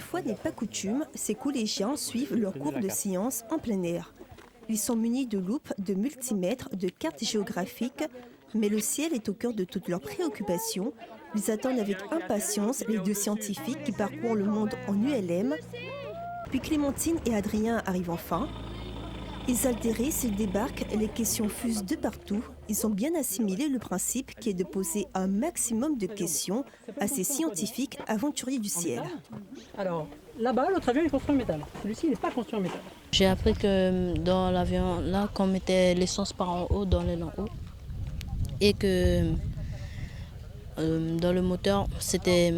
fois n'est pas coutume, ces collégiens suivent leurs cours de sciences en plein air. Ils sont munis de loupes, de multimètres, de cartes géographiques, mais le ciel est au cœur de toutes leurs préoccupations. Ils attendent avec impatience les deux scientifiques qui parcourent le monde en ULM. Puis Clémentine et Adrien arrivent enfin. Ils altérés, s'ils débarquent, les questions fusent de partout. Ils ont bien assimilé le principe qui est de poser un maximum de questions à ces scientifiques aventuriers du ciel. Alors, là-bas, l'autre avion est construit en métal. Celui-ci, il n'est pas construit en métal. J'ai appris que dans l'avion, là, qu'on mettait l'essence par en haut, dans l'aile en haut, et que dans le moteur, c'était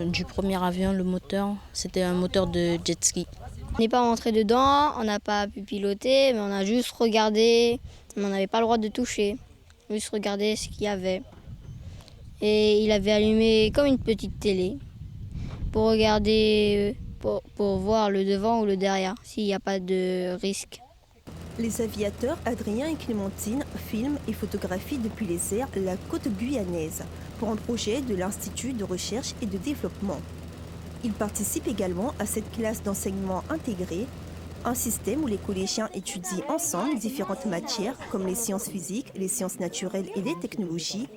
du premier avion, le moteur, c'était un moteur de jet ski. On n'est pas rentré dedans, on n'a pas pu piloter, mais on a juste regardé, mais on n'avait pas le droit de toucher, juste regarder ce qu'il y avait. Et il avait allumé comme une petite télé pour regarder, pour voir le devant ou le derrière, s'il n'y a pas de risque. Les aviateurs Adrien et Clémentine filment et photographient depuis les airs la côte guyanaise pour un projet de l'Institut de recherche et de développement. Ils participent également à cette classe d'enseignement intégré, un système où les collégiens étudient ensemble différentes matières comme les sciences physiques, les sciences naturelles et les technologies.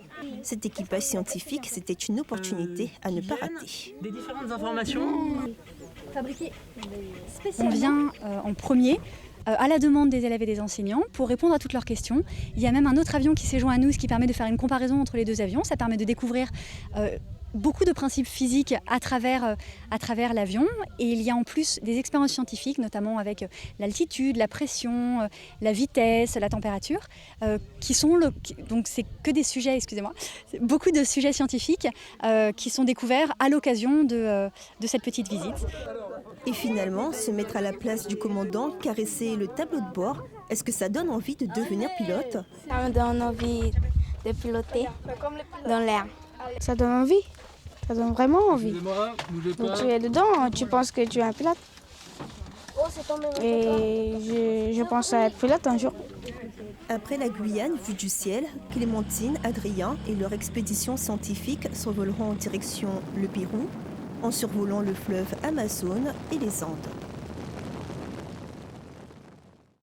Cet équipage scientifique, c'était une opportunité à ne pas rater. Des différentes informations. Fabriqué spécialement. On vient en premier à la demande des élèves et des enseignants pour répondre à toutes leurs questions. Il y a même un autre avion qui s'est joint à nous, ce qui permet de faire une comparaison entre les deux avions. Ça permet de découvrir beaucoup de principes physiques à travers l'avion, et il y a en plus des expériences scientifiques, notamment avec l'altitude, la pression, la vitesse, la température, qui sont donc c'est que des sujets, beaucoup de sujets scientifiques qui sont découverts à l'occasion de cette petite visite. Et finalement, se mettre à la place du commandant, caresser le tableau de bord, est-ce que ça donne envie de devenir pilote? Ça me donne envie de piloter dans l'air. Ça donne envie, ça donne vraiment envie. Donc tu es dedans, tu penses que tu es un pilote. Et je pense à être pilote un jour. Après la Guyane vue du ciel, Clémentine, Adrien et leur expédition scientifique s'envoleront en direction le Pérou, en survolant le fleuve Amazone et les Andes.